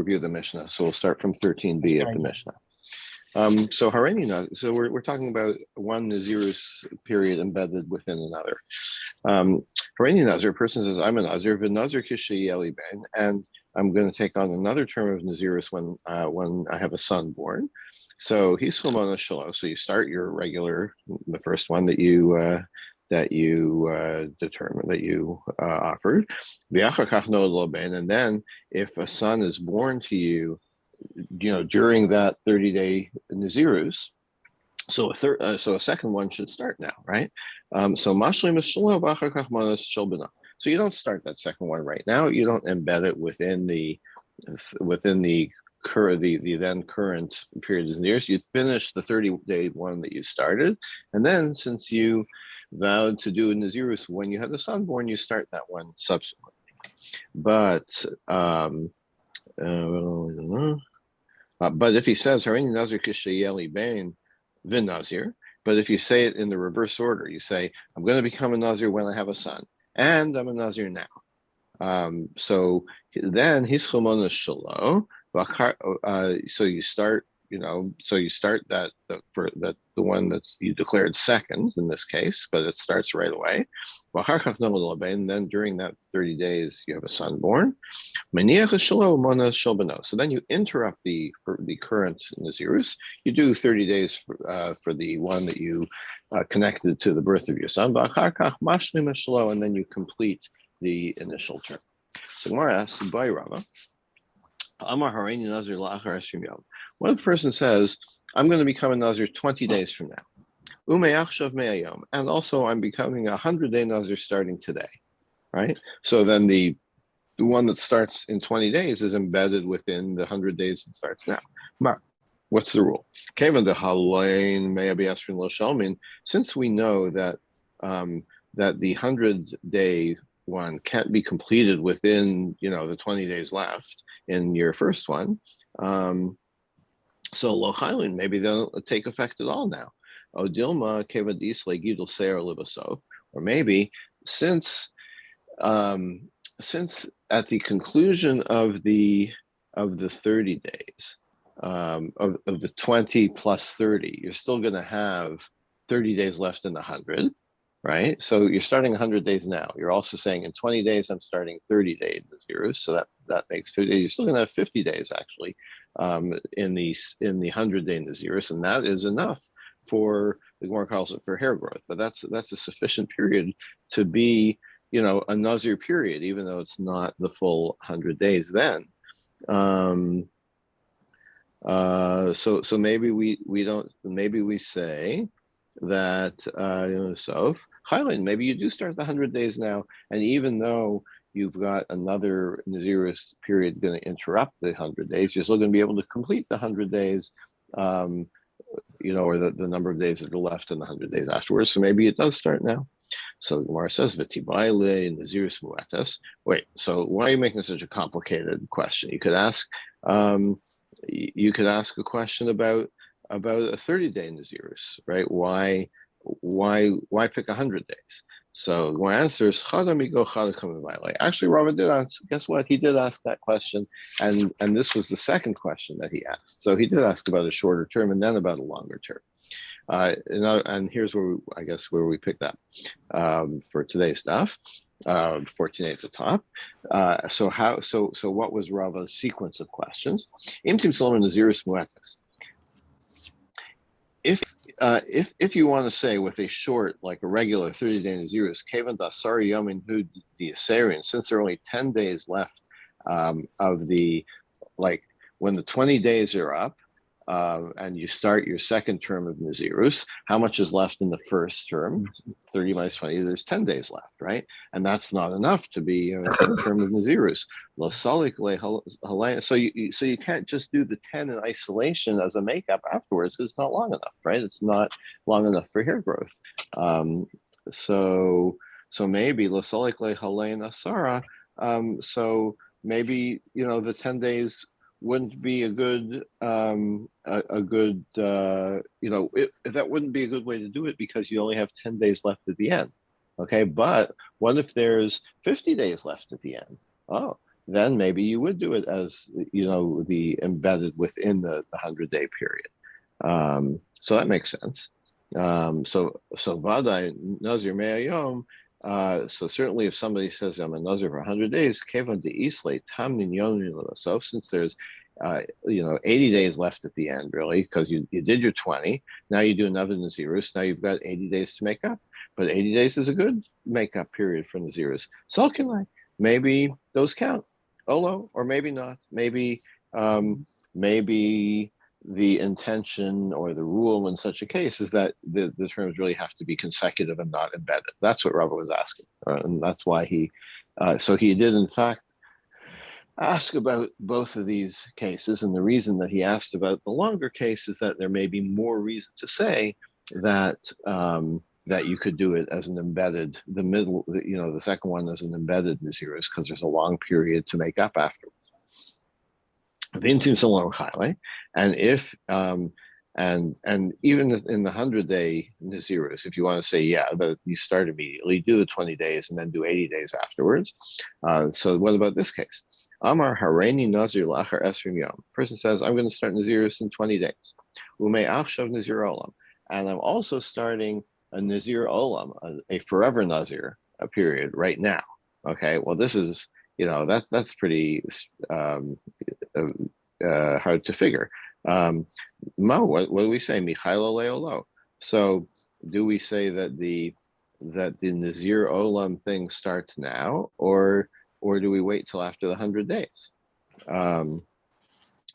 review the Mishnah. So we'll start from 13b of the Mishnah. So we're talking about one Nazirus period embedded within another. Hareni Nazir, a person says, I'm a Nazir, v'Nazir kishayeli ben, and I'm going to take on another term of Nazirus when I have a son born. So he's Chilmona Shalo. So you start your regular, the first one that you determined, that you offered. And then if a son is born to you, during that 30-day Nazirus, so a second one should start now, right? So you don't start that second one right now. You don't embed it within the then current period of Nazirus. You finish the 30-day one that you started, and then since you vowed to do a Nazirus when you had the son born, you start that one subsequently. But if he says Hareni Nazir kishayeli ben v'Nazir, but if you say it in the reverse order, you say I'm going to become a Nazir when I have a son, and I'm a Nazir now. So then he's Chilmona Shalo. So you start, that the one that's you declared second in this case, but it starts right away. And then during that 30 days, you have a son born. So then you interrupt the current Nazirus. You do 30 days for the one that you connected to the birth of your son, and then you complete the initial term. So Gemara asks, by Rava, what if the person says, I'm going to become a Nazir 20 days from now, and also I'm becoming a 100-day Nazir starting today, right? So then the one that starts in 20 days is embedded within the 100 days that starts now. What's the rule? Since we know that the 100-day one can't be completed within the 20 days left in your first one, so lo chaylin, maybe they'll take effect at all now. Odilma kevadis legidul seir libasov, or maybe since at the conclusion of the 30 days of the 20 plus 30, you're still going to have 30 days left in the 100. Right, so you're starting 100 days now. You're also saying in 20 days I'm starting 30 days Nazirus, so that makes 50. You're still going to have 50 days actually in the 100-day Nazirus, and that is enough for the Gemara calls it for hair growth. But that's a sufficient period to be a Nazir period, even though it's not the full 100 days then. So maybe we say that so Highland, maybe you do start the 100 days now, and even though you've got another Nazirus period going to interrupt the 100 days, you're still going to be able to complete the 100 days, or the number of days that are left in the 100 days afterwards. So maybe it does start now. So the Gemara says, "V'tibayle Nazirus mu'atas." Wait, so why are you making such a complicated question? You could ask a question about a 30-day Nazirus, right? Why pick 100 days? So my answer is actually, Rava did ask. Guess what? He did ask that question, and this was the second question that he asked. So he did ask about a shorter term and then about a longer term. And here's where we picked up for today's stuff. 14 at the top. So what was Rava's sequence of questions? Imtim Solomon Nazirus Muetas. If you want to say with a short, like a regular 30-day Nazirus, Kevan Dasari Yomin Hu Diasarian, since there are only 10 days left of the, like when the 20 days are up, and you start your second term of Nazirus, how much is left in the first term? 30 minus 20, there's 10 days left, right? And that's not enough to be a term of Nazirus. So you can't just do the 10 in isolation as a makeup afterwards, because it's not long enough, right? It's not long enough for hair growth. So maybe Asara. So maybe the 10 days wouldn't be a good that wouldn't be a good way to do it, because you only have 10 days left at the end. Okay, but what if there's 50 days left at the end? Oh, then maybe you would do it as, the embedded within the 100-day period. So that makes sense. So Vadai Nazir Me'ayom. So certainly, if somebody says I'm a Nazir for 100 days, Kevan de Islay Tam Ninyon. So since there's 80 days left at the end, really, because you did your 20. Now you do another Nazirus. Now you've got 80 days to make up. But 80 days is a good make-up period for Nazirus. So can I? Maybe those count. Olo, or maybe not. Maybe the intention or the rule in such a case is that the terms really have to be consecutive and not embedded. That's what Rava was asking. And that's why so he did in fact ask about both of these cases. And the reason that he asked about the longer case is that there may be more reason to say that that you could do it as an embedded, the second one as an embedded Nazirus, because there's a long period to make up afterwards. And if and even in the 100-day Nazirus, if you want to say, that you start immediately, do the 20 days and then do 80 days afterwards. So what about this case? Amar Hareini Nazir Lachar Esrim Yom. Person says, I'm going to start Nazirus in 20 days. Ume Achshav Nazir Olam. And I'm also starting a Nazir Olam, a forever Nazir, a period right now. Okay, well, this is, that's pretty hard to figure. Mo, what do we say? Michailo Leolo. So do we say that the Nazir Olam thing starts now, or do we wait till after the 100 days? And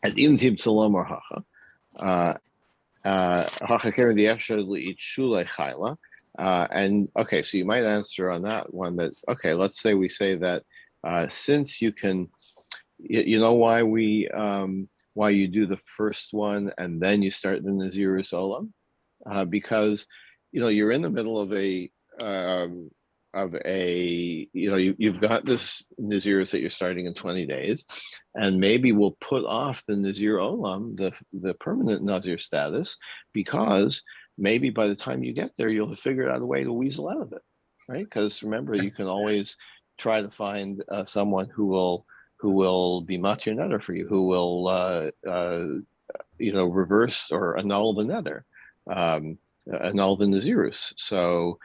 even Tib Tzalom or Hacha. And okay, so you might answer on that one that, okay, let's say we say that since you can, why why you do the first one and then you start the Nazirus Olam, because you're in the middle of you've got this Nazirus that you're starting in 20 days, and maybe we'll put off the Nazir Olam, the permanent Nazir status, because maybe by the time you get there, you'll have figured out a way to weasel out of it, right? Because remember, you can always try to find someone who will be matir neder for you, who will reverse or annul the neder, annul the Nazirus. So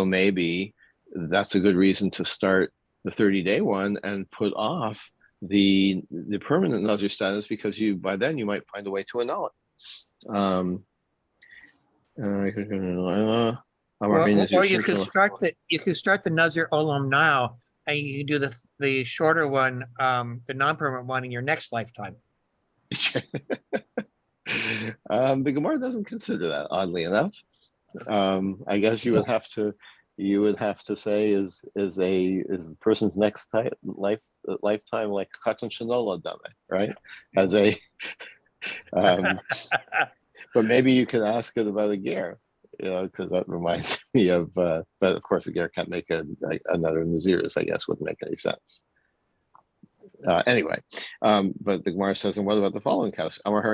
maybe that's a good reason to start the 30-day one and put off the permanent Nazir status, because by then you might find a way to annul it. Or you could start the Nazir Olam now, and you do the shorter one, the non-permanent one, in your next lifetime. The Gemara doesn't consider that, oddly enough. I guess you would have to say is the person's next lifetime like Katan Shanola Dame, right? As a but maybe you could ask it about a ger, because that reminds me of. But of course, a ger can't make another Nazirus. I guess wouldn't make any sense. Anyway, but the Gemara says, and what about the following case? What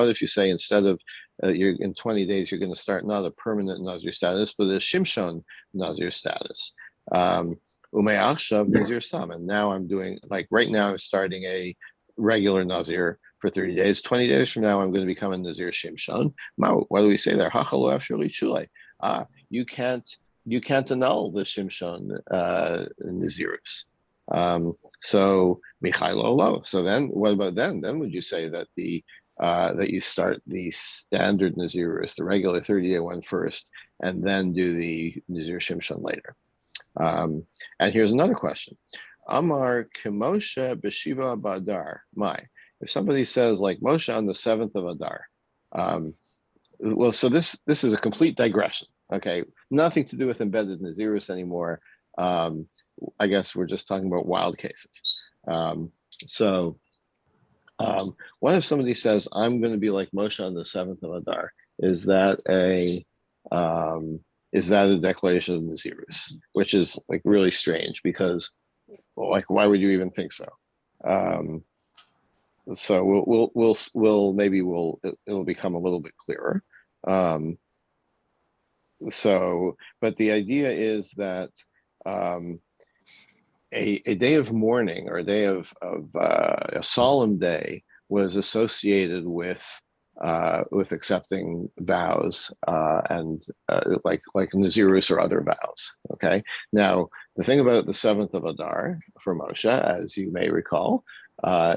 if you say instead of you're in 20 days, you're going to start not a permanent Nazir status, but a Shimshon Nazir status? Nazir Stam. And now I'm doing, like right now, I'm starting a regular Nazir for 30 days. 20 days from now, I'm going to become a Nazir Shimshon. What do we say there? You can't annul the Shimshon Nazirus. So Michailo Lo. So then, what about then? Then would you say that that you start the standard Nazirus, the regular 30-day one first, and then do the Nazir Shimshon later? And here's another question: Amar Kimoshe B'Shiva Badar. If somebody says like Moshe on the 7th of Adar, well, so this is a complete digression. Okay, nothing to do with embedded Nazirus anymore. I guess we're just talking about wild cases. What if somebody says, I'm going to be like Moshe on the 7th of Adar? Is that a declaration of Nazirus? Which is like really strange, because like, why would you even think so? So it'll become a little bit clearer. But the idea is that a day of mourning or a day of a solemn day was associated with accepting vows and like Nazirus or other vows. Okay. Now the thing about the 7th of Adar for Moshe, as you may recall,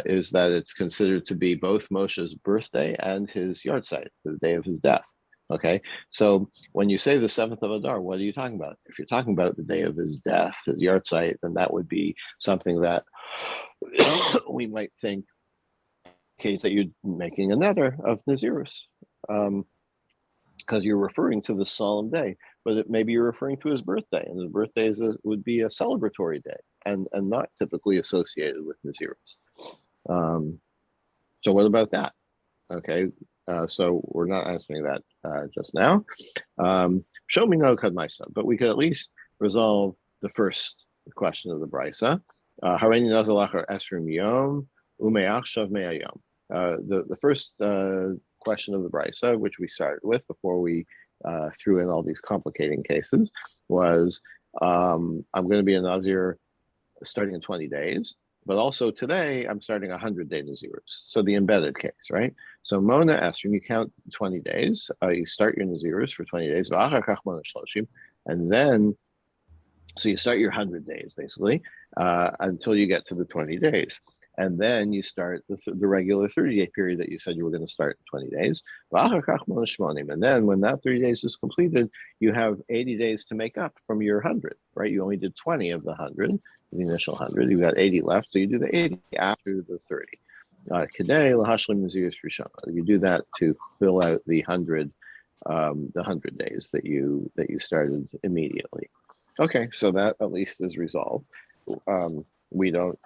is that it's considered to be both Moshe's birthday and his yahrzeit, the day of his death. Okay, so when you say the 7th of Adar, what are you talking about? If you're talking about the day of his death, his yahrzeit, then that would be something that we might think case that you're making another of Nazirus, because you're referring to the solemn day, but maybe you're referring to his birthday, and his birthday would be a celebratory day and not typically associated with Nazirus. So what about that? Okay, so we're not answering that just now. Show me no kadmaisa, but we could at least resolve the first question of the brisa. Hareini nazalachar esrim yom umeachshav me'ayom. The first question of the brisa, which we started with before we threw in all these complicating cases, was I'm going to be a Nazir starting in 20 days. But also today, I'm starting 100-day Nazirus. So the embedded case, right? So Mona Esrim, you count 20 days. You start your Nazirus for 20 days. And then, so you start your 100 days, basically, until you get to the 20 days. And then you start the regular 30-day period that you said you were going to start in 20 days. And then when that 30 days is completed, you have 80 days to make up from your 100, right? You only did 20 of the 100, the initial 100. You've got 80 left, so you do the 80 after the 30. You do that to fill out the 100 days that you started immediately. Okay, so that at least is resolved. We don't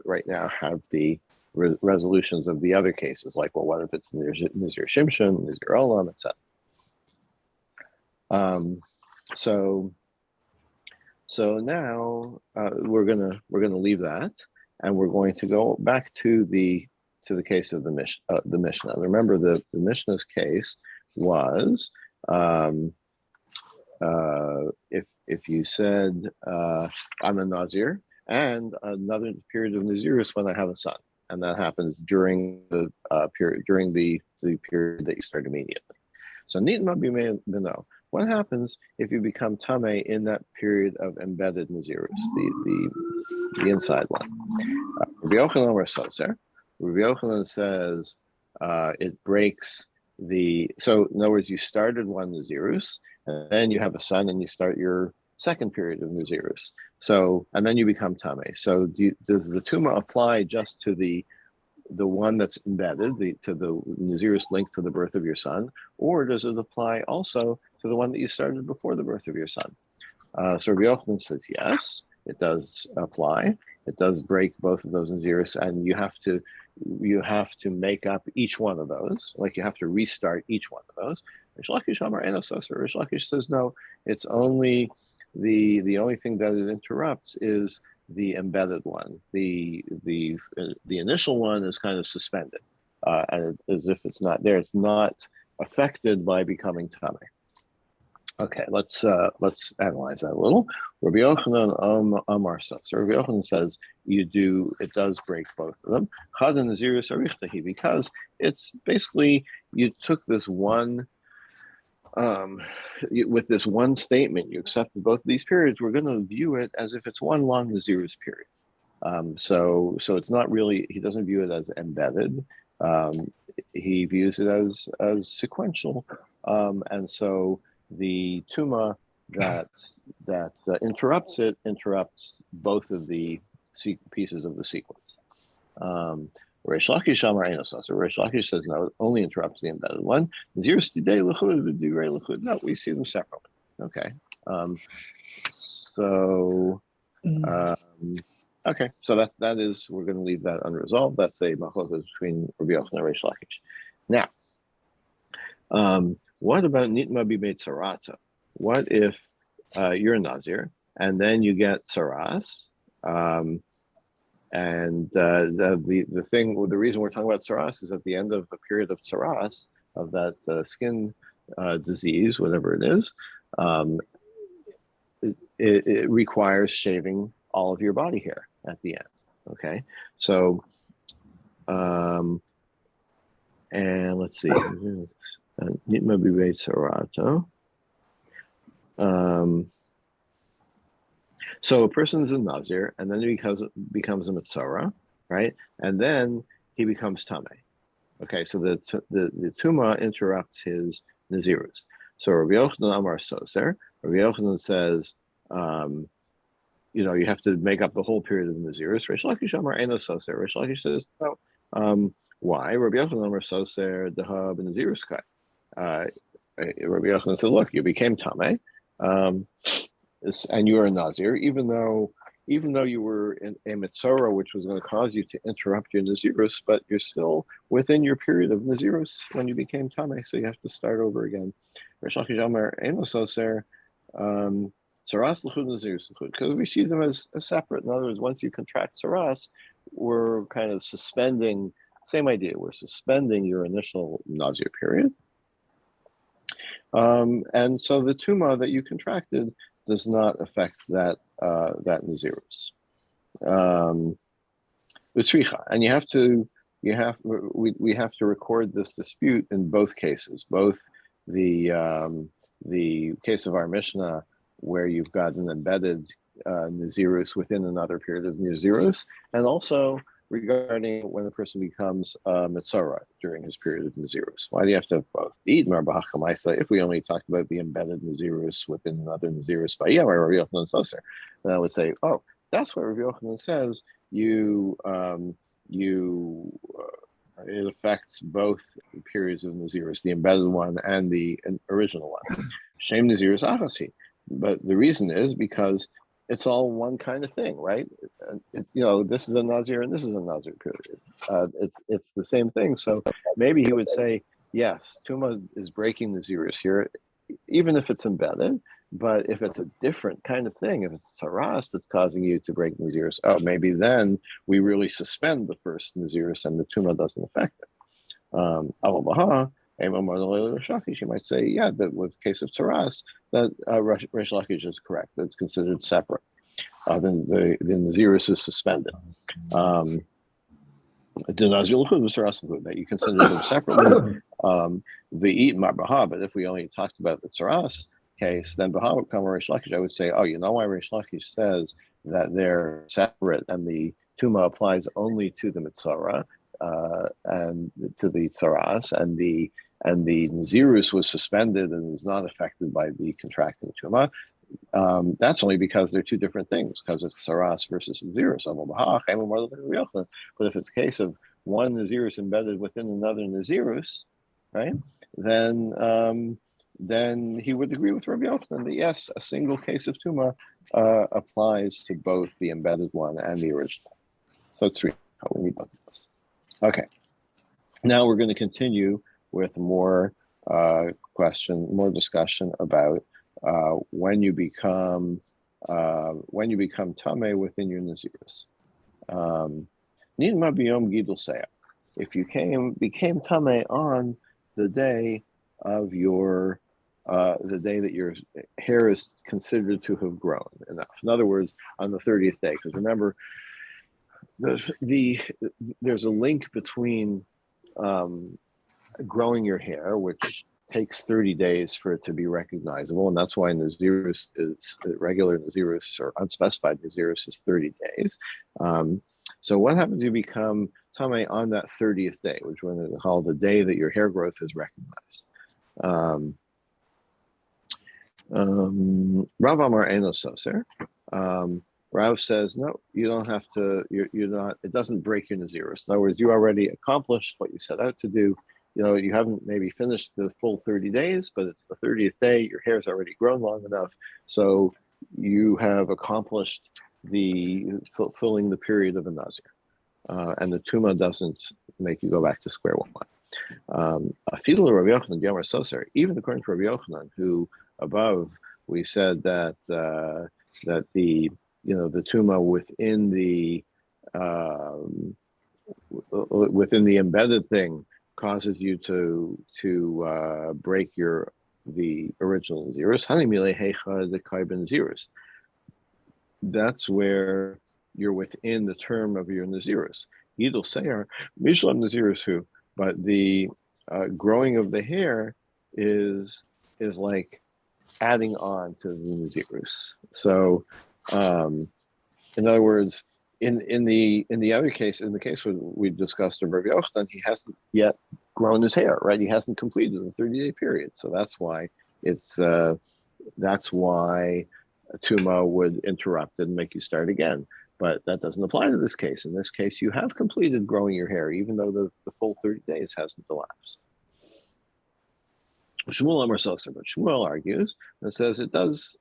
right now have the resolutions of the other cases, like, well, what if it's Nazir Shimshon, Nazir Olam, etc. So now we're gonna leave that, and we're going to go back to the case of the Mishnah. Remember, the Mishnah's case was if you said I'm a Nazir, and another period of Nazirus when I have a son, and that happens during the period that you start immediately. So Nitma B'no. What happens if you become Tameh in that period of embedded Nazirus, the inside one? Rabbi Yochanan says it breaks the. So in other words, you started one Nazirus, and then you have a son, and you start your second period of Nazirus. So, and then you become Tameh. So does the Tuma apply just to the one that's embedded, to the Nazirus linked to the birth of your son, or does it apply also to the one that you started before the birth of your son? So Rabbi Yochanan says yes, it does apply. It does break both of those Nazirus, and you have to make up each one of those. Like, you have to restart each one of those. Rish Lakish says no, it's only the only thing that it interrupts is the embedded one. The initial one is kind of suspended, and as if it's not there. It's not affected by becoming Tameh. Okay, let's analyze that a little. Rabbi Yochanan Amar so Rabbi Yochanan says it does break both of them. Chad and Nazirus Arichtahi, because it's basically you took this one. With this one statement, you accepted both of these periods. We're going to view it as if it's one long Nazirus period. So it's not really. He doesn't view it as embedded. He views it as sequential, and so the tuma that interrupts both of the pieces of the sequence. Rish Lakish says no, it only interrupts the embedded one. No, we see them separately. Okay. Okay, so that is, we're going to leave that unresolved. That's a machlokas between Rabbi Yochanan and Rish Lakish. Now, what about Nitma B'Beit Sarata? What if you're a Nazir and then you get Saras? And the reason we're talking about Saras is at the end of a period of Saras, of that skin disease, whatever it is, it requires shaving all of your body hair at the end. Okay, so and let's see, so a person is a Nazir, and then he becomes a Mitzora, right? And then he becomes Tameh. Okay, so the Tuma interrupts his Nazirus. So Rabbi Yochanan Amar Soser, Rabbi Yochanan says, you have to make up the whole period of Nazirus. Reish Lakish Amar Eno Soser. Reish Lakish says, no. Why? Rabbi Yochanan Amar Soser Dehab Nazirus Kai. Rabbi Yochanan said, look, you became Tameh, and you are a Nazir, even though you were in a Mitzora, which was going to cause you to interrupt your Nazirus, but you're still within your period of Nazirus when you became Tameh, so you have to start over again. Because we see them as separate. In other words, once you contract Saras, we're kind of suspending, same idea, we're suspending your initial Nazir period. And so the Tuma that you contracted does not affect that Nazirus. And we have to record this dispute in both cases, both the case of our Mishnah, where you've got an embedded Nazirus within another period of Nazirus, and also regarding when a person becomes Mitzora during his period of Nazirus. Why do you have to have both? If we only talked about the embedded Nazirus within another Nazirus, then I would say, oh, that's what Rabbi Yochanan says. It affects both periods of Nazirus, the embedded one and the original one. Shem Nazirus Achasi. But the reason is because it's all one kind of thing, right? This is a Nazir and this is a Nazir period. It's the same thing. So maybe he would say, yes, Tuma is breaking Nazirus here, even if it's embedded. But if it's a different kind of thing, if it's Saras that's causing you to break Nazirus, maybe then we really suspend the first Nazirus and the Tuma doesn't affect it. She might say, yeah, that with the case of Saras, that Reish Lakish is correct. That's considered separate. Then the Nazirus is suspended. The Nazir that you consider them separately. The Eat Marbaha, but if we only talked about the Saras case, then Baha would come Reish Lakish. I would say, you know why Reish Lakish says that they're separate and the Tuma applies only to the Mitzora and to the Tsaras, and the Nazirus was suspended and is not affected by the contracting Tuma. That's only because they're two different things, because it's Saras versus Nazirus. But if it's a case of one Nazirus embedded within another Nazirus, right, then he would agree with Rabbi Yochanan that yes, a single case of Tuma applies to both the embedded one and the original. So it's three. We need both of those. Okay. Now we're going to continue with more discussion about when you become Tameh within your Nazirus. If you became Tameh on the day of the day that your hair is considered to have grown enough. In other words, on the 30th day, because remember, there's a link between growing your hair, which takes 30 days for it to be recognizable, and that's why Nazirus is regular Nazirus or unspecified Nazirus is 30 days. So what happens if you become Tameh on that 30th day, which we're going to call the day that your hair growth is recognized? Rav Amar Eno Soser. Rav says, no, you don't have to, you're not, it doesn't break your Nazirus. In other words, you already accomplished what you set out to do. You haven't maybe finished the full 30 days, but it's the 30th day, your hair's already grown long enough. So you have accomplished the fulfilling the period of a Nazir. And the Tuma doesn't make you go back to square one. Even according to Rabbi Yochanan, who above we said that the Tuma within the embedded thing causes you to break the original Nazirus. that's where you're within the term of your Nazirus. Yidul Seir, Mishlam Nazirus who, but the growing of the hair is like adding on to the Nazirus. So, in other words, in the other case, in the case we discussed of Rabbi Yochanan, he hasn't yet grown his hair, right? He hasn't completed the 30-day period, so that's why a tuma would interrupt and make you start again. But that doesn't apply to this case. In this case, you have completed growing your hair, even though the full 30 days hasn't elapsed. Shmuel Amar Soser, but Shmuel argues and says it does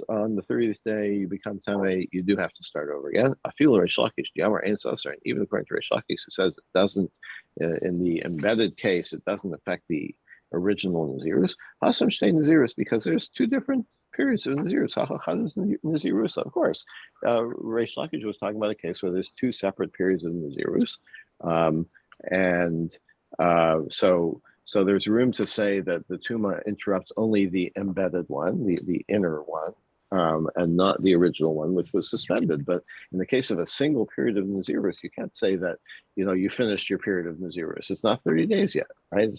on the 30th day you become Tameh, you do have to start over again. Afil Reish Lakish, Yamar Ein Soser, and even according to Reish Lakish, who says it doesn't, in the embedded case, it doesn't affect the original Nazirus. Hasam Shtei Nazirus, because there's two different periods of Nazirus. Nazirus, of course. Reish Lakish was talking about a case where there's two separate periods of Nazirus. So there's room to say that the tuma interrupts only the embedded one, the inner one, and not the original one, which was suspended. But in the case of a single period of Nazirus, you can't say that, you finished your period of Nazirus. It's not 30 days yet, right?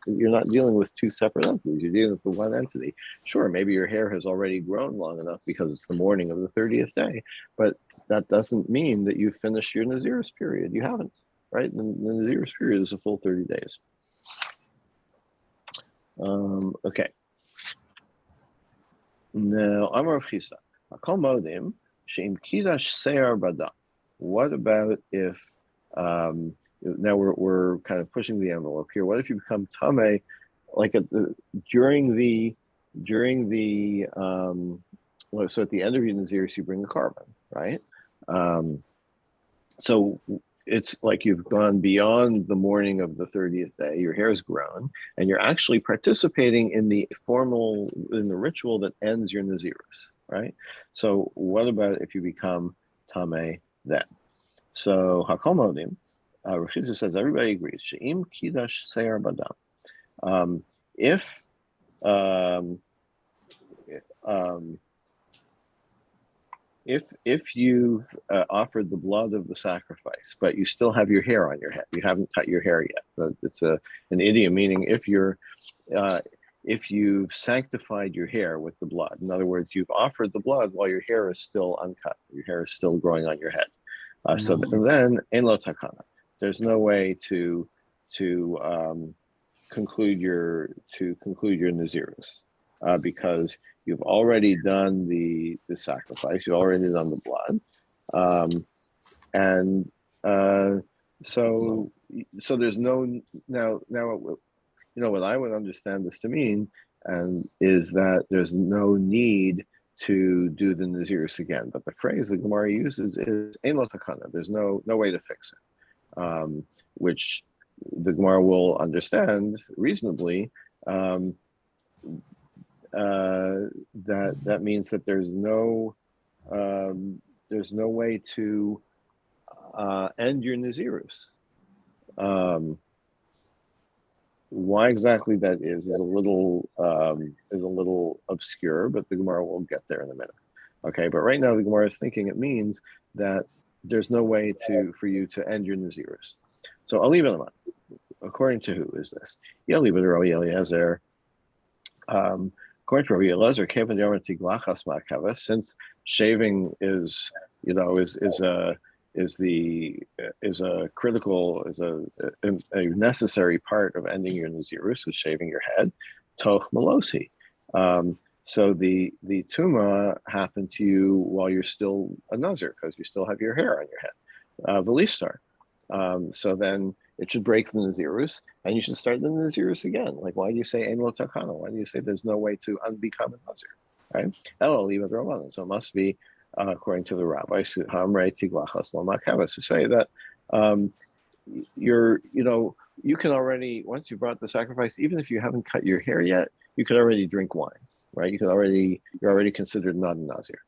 You're not dealing with two separate entities. You're dealing with the one entity. Sure, maybe your hair has already grown long enough because it's the morning of the 30th day, but that doesn't mean that you finished your Nazirus period. You haven't, right? The Nazirus period is a full 30 days. Okay. Now, Amar Chisa, Akol Modim, Sheim Kidash Seir Badam. What about if, now we're kind of pushing the envelope here. What if you become Tameh, like during the, so at the end of your Nazirus, you bring a carbon, right? So it's like you've gone beyond the morning of the 30th day, your hair's grown, and you're actually participating in the ritual that ends your Nazirus, right? So what about if you become Tameh then? So Hakol Modim, Rashida says, everybody agrees, She'im Kidash Seir Badam. If you've offered the blood of the sacrifice, but you still have your hair on your head, you haven't cut your hair yet. It's an idiom meaning if you've sanctified your hair with the blood. In other words, you've offered the blood while your hair is still uncut. Your hair is still growing on your head. So then, ein lo takana. There's no way to conclude your Nazirus. Because you've already done the sacrifice, you've already done the blood, so there's no now. What I would understand this to mean, and is that there's no need to do the Nazirus again. But the phrase the Gemara uses is ein lo takana. There's no way to fix it, which the Gemara will understand reasonably. That means that there's no way to end your Nazirus. Why exactly that is a little obscure, but the Gemara will get there in a minute. Okay, but right now the Gemara is thinking it means that there's no way for you to end your Nazirus. So I'll leave it on. According to who is this? Yeli B'Roi Eliezer. According to Rabbi Eliezer, Kevin Tiglachas Ma'akava, since shaving is a necessary part of ending your Nazirus, is shaving your head, Toch Malosi. So the Tuma happened to you while you're still a Nazir, because you still have your hair on your head, Velistar. So then it should break from the Nazirus, and you should start the Nazirus again. Like, why do you say Ein lo takana? Why do you say there's no way to unbecome a Nazir? Right? So it must be according to the rabbis who say that you can already, once you brought the sacrifice, even if you haven't cut your hair yet, you could already drink wine, right? You're already considered not a Nazir.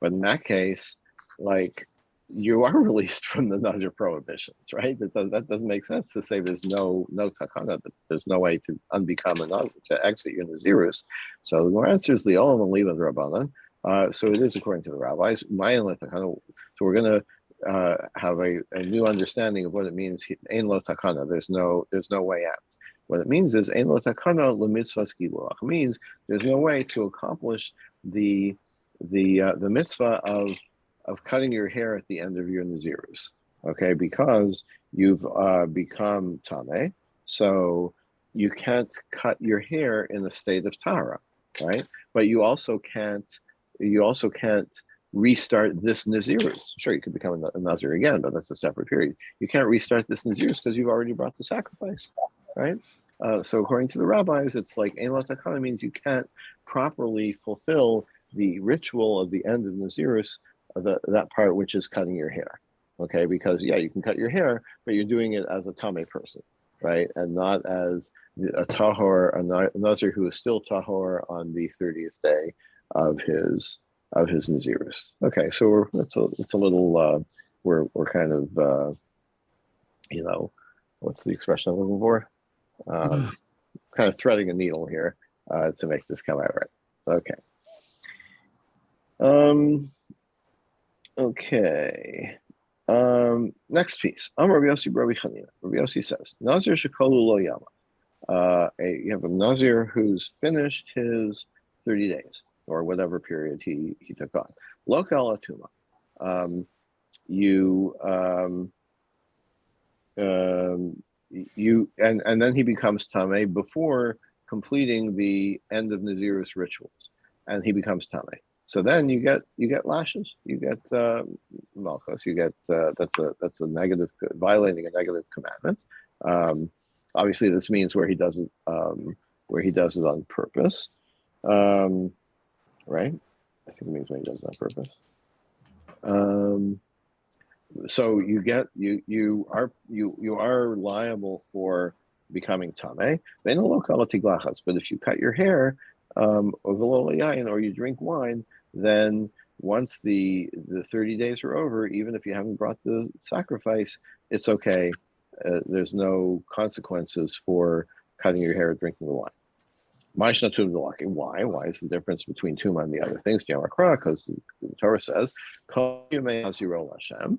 But in that case, like, you are released from the Nazir prohibitions, right? That doesn't make sense to say there's no takana, that there's no way to unbecome a Nazir, to exit your Nazirus. So the answer is the Olam and Liva Rabbanan. So it is according to the rabbis. So we're going to have a new understanding of what it means. Ein lo takana. There's no way out. What it means is ein lo takana lemitzvah skiluach. Means there's no way to accomplish the mitzvah of cutting your hair at the end of your nazirus. Okay, because you've become tame, so you can't cut your hair in a state of tara, right? But you also can't restart this Nazirus. Sure, you could become a Nazir again, but that's a separate period. You can't restart this Nazirus because you've already brought the sacrifice, right? So according to the rabbis, it's like Ein Lo Takana means you can't properly fulfill the ritual of the end of Nazirus, that part which is cutting your hair, okay? Because yeah, you can cut your hair, but you're doing it as a Tameh person, right? And not as a Tahor, a Nazir who is still Tahor on the 30th day of his Nazirus. Okay, so it's a little we're kind of what's the expression I'm looking for? Kind of threading a needle here to make this come out right. Okay. Okay. Next piece. Rabbi Yossi Rabbi Chanina. Rabbi Yossi says, Nazir shekolu lo yama. You have a Nazir who's finished his 30 days, or whatever period he took on. Lokal atuma. And then he becomes tameh before completing the end of Nazirus rituals, and he becomes tameh. So then you get lashes, you get malchus, you get that's a negative, violating a negative commandment. Obviously, this means where he does it on purpose. Right? I think it means when he does it on purpose. So you are liable for becoming tameh. But if you cut your hair, or you drink wine, then once the 30 days are over, even if you haven't brought the sacrifice, it's okay. There's no consequences for cutting your hair or drinking the wine. Why? Why is the difference between Tuma and the other things? Because the Torah says, Kol Yemei Haziro Hashem,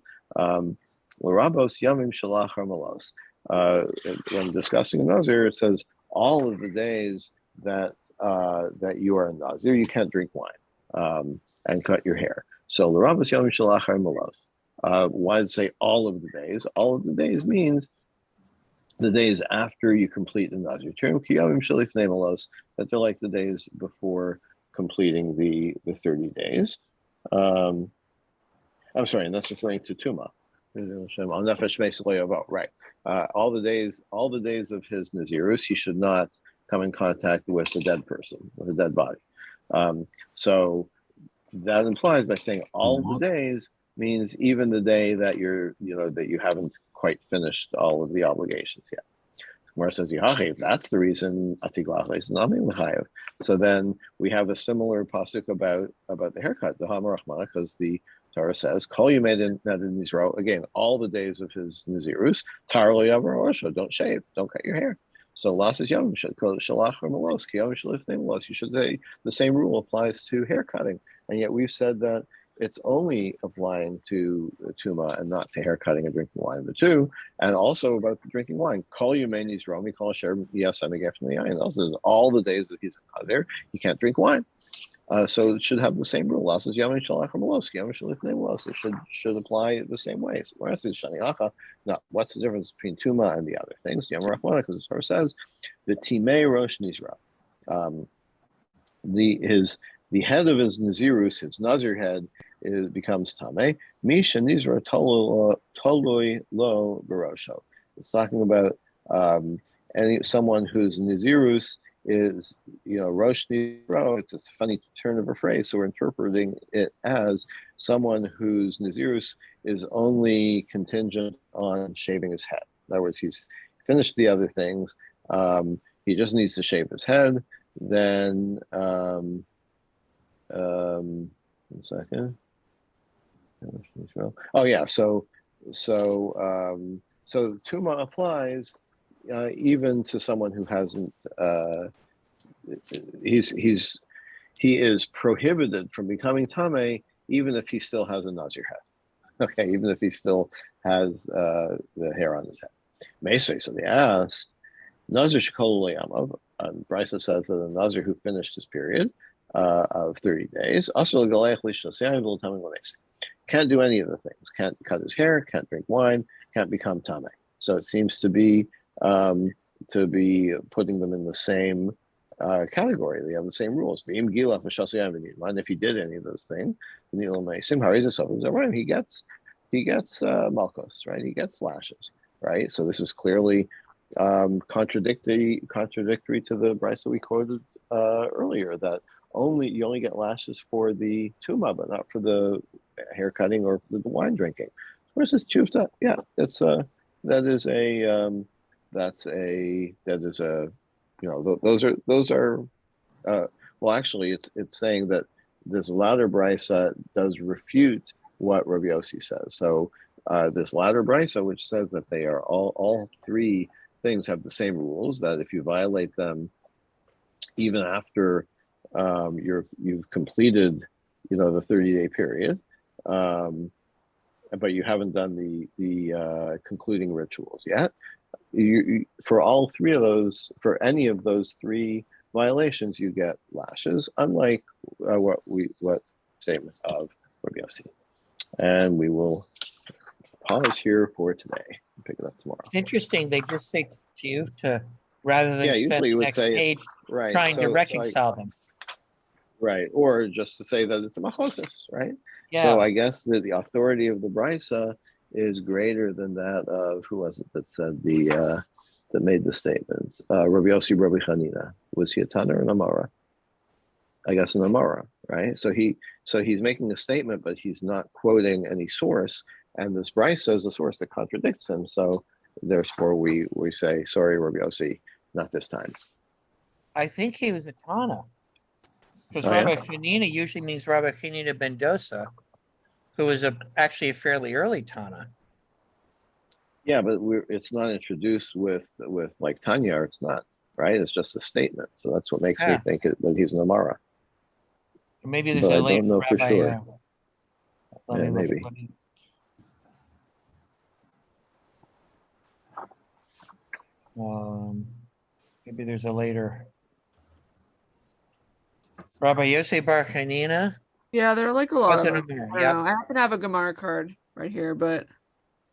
L'Rabos Yamim Shalachar Malos. When discussing a Nazir, it says all of the days that you are a Nazir, you can't drink wine and cut your hair. So L'Rabos Yamim Shalachar Malos. Why does it say all of the days? All of the days means the days after you complete the Nazir term, that they're like the days before completing the 30 days. I'm sorry, and that's referring to Tuma. Right. All the days of his Nazirus, he should not come in contact with a dead person, with a dead body. So that implies, by saying all the days, means even the day that that you haven't quite finished all of the obligations yet. Gemara says, that's the reason Atiglach is not Mechayev. So then we have a similar pasuk about the haircut, the Hamar Rahmana, because the Torah says, Kol Yemei Nizro, again, all the days of his Nazirus, Tar Lo Yavar Orosho, don't shave, don't cut your hair. So Lasas Yom Shalach Malos, Kiyom Shalifnei Malos. You should say the same rule applies to hair cutting. And yet we've said that it's only applying to Tuma and not to hair cutting and drinking wine, the two, and also about the drinking wine. Call you manis romi, call share yes, I'm again from the eye. And also all the days that he's out there, he can't drink wine. So it should have the same rule. Lasas yamin shalach malos, yamin shalifnei malos. It should apply the same way. So whereas it's shaniacha, now what's the difference between Tuma and the other things? Yom Rachmana, because the Torah says the timei rosh nizra. The head of his Nazirus, his Nazir head, becomes Tameh. Misha Nizra Toloi Lo Barosho. It's talking about someone whose Nazirus is, Rosh Nizro. It's a funny turn of a phrase, so we're interpreting it as someone whose Nazirus is only contingent on shaving his head. In other words, he's finished the other things. He just needs to shave his head. Then, 1 second. Oh yeah, so Tuma applies even to someone who hasn't. He is prohibited from becoming Tame even if he still has a Nazir head. Okay, even if he still has the hair on his head. Mesei, so they asked, Nazir Shekol Yamav, and Brisa says that a Nazir who finished his period of 30 days, can't do any of the things, can't cut his hair, can't drink wine, can't become Tame. So it seems to be putting them in the same category. They have the same rules. And if he did any of those things, he gets malchus, right? He gets lashes, right? So this is clearly contradictory to the Bryce that we quoted earlier, that you only get lashes for the tuma, but not for the hair cutting or the wine drinking. Where's this chufta? Yeah, those are well, actually, it's saying that this latter brisa does refute what Rabbi Yossi says. So this latter brisa, which says that they are all three things have the same rules, that if you violate them, even after you've completed, the 30-day period, but you haven't done the concluding rituals yet. For all three of those, for any of those three violations, you get lashes, unlike what statement of Rabbi Yossi. And we will pause here for today and pick it up tomorrow. It's interesting. They just say to you to, rather than spend usually the you would next say page right, trying to reconcile them. Right, or just to say that it's a machlokas, right? Yeah. So I guess that the authority of the brisa is greater than that of, who was it that said that made the statement? Rabbi Yossi, Rabbi Chanina. Was he a Tana or an Amara? I guess an Amara, right? So he's making a statement, but he's not quoting any source, and this brisa is a source that contradicts him. So therefore, we say, sorry, Rabbi Yossi, not this time. I think he was a Tana. Because Rabbi Chanina usually means Rabbi Chanina ben Dosa, who was actually a fairly early Tana. Yeah, but it's not introduced with like Tanya, it's not, right? It's just a statement. So that's what makes me think that he's an Amara. Maybe there's a later I don't know Rabbi, for sure. Maybe. Maybe there's a later Rabbi Yosef Bar Chanina. Yeah, there are like a lot of them. I happen to have a Gemara card right here, but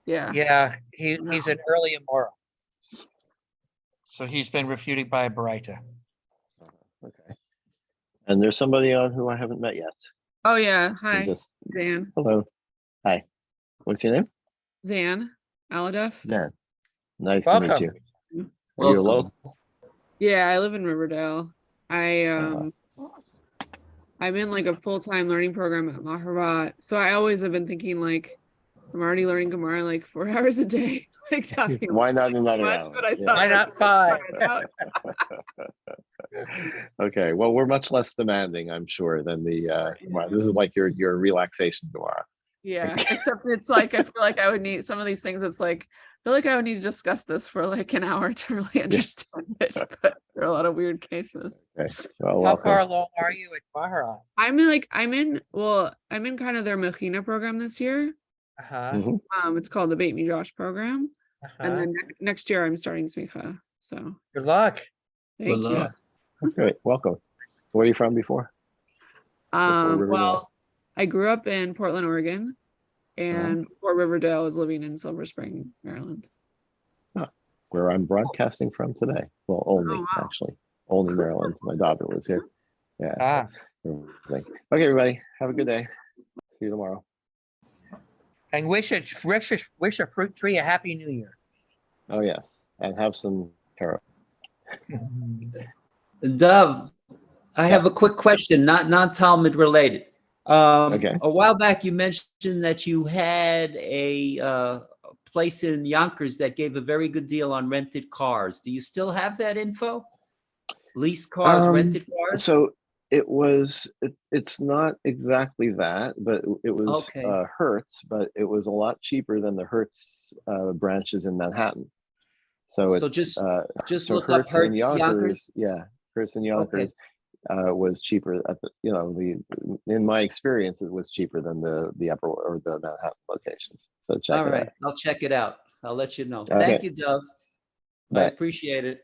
yeah. Yeah, he's an early Amora. So he's been refuted by a Baraita. Okay. And there's somebody on who I haven't met yet. Oh yeah. Hi, Zan. Hello. Hi. What's your name? Zan Aladef. Zan. Nice Welcome. to meet you. Are you local? Yeah, I live in Riverdale. I'm in like a full-time learning program at Maharat. So I always have been thinking like, I'm already learning Gemara like 4 hours a day. Like talking. Why not another hour? Why not 5? Okay, well, we're much less demanding, I'm sure, than the this is like your relaxation Gemara. Yeah, except it's like I feel like I would need some of these things. It's like I feel like I would need to discuss this for like an hour to really understand it. But there are a lot of weird cases. Okay. Well, how far along are you at Maharat? I'm in kind of their Mechina program this year. It's called the Beit Midrash program, and then next year I'm starting Smicha. So good luck. Thank you. Great, welcome. Where are you from before? Well, I grew up in Portland, Oregon, and before Riverdale, I was living in Silver Spring, Maryland. Where I'm broadcasting from today. Well, actually, only Maryland. My daughter was here. Yeah. Okay, everybody, have a good day. See you tomorrow. And wish a fruit tree a happy new year. Oh yes, and have some taro. Dov, I have a quick question, not Talmud related. Okay. A while back, you mentioned that you had a place in Yonkers that gave a very good deal on rented cars. Do you still have that info? Leased cars, rented cars? So it's not exactly that, but it was Okay. Hertz, but it was a lot cheaper than the Hertz branches in Manhattan. So So just so look up Hertz and Hertz Yonkers. yeah, Hertz and Okay. Yonkers was cheaper at the, in my experience, it was cheaper than the upper or the Manhattan locations. So check All it right, out. I'll check it out. I'll let you know. Okay. Thank you, Dove. I Bye. appreciate it.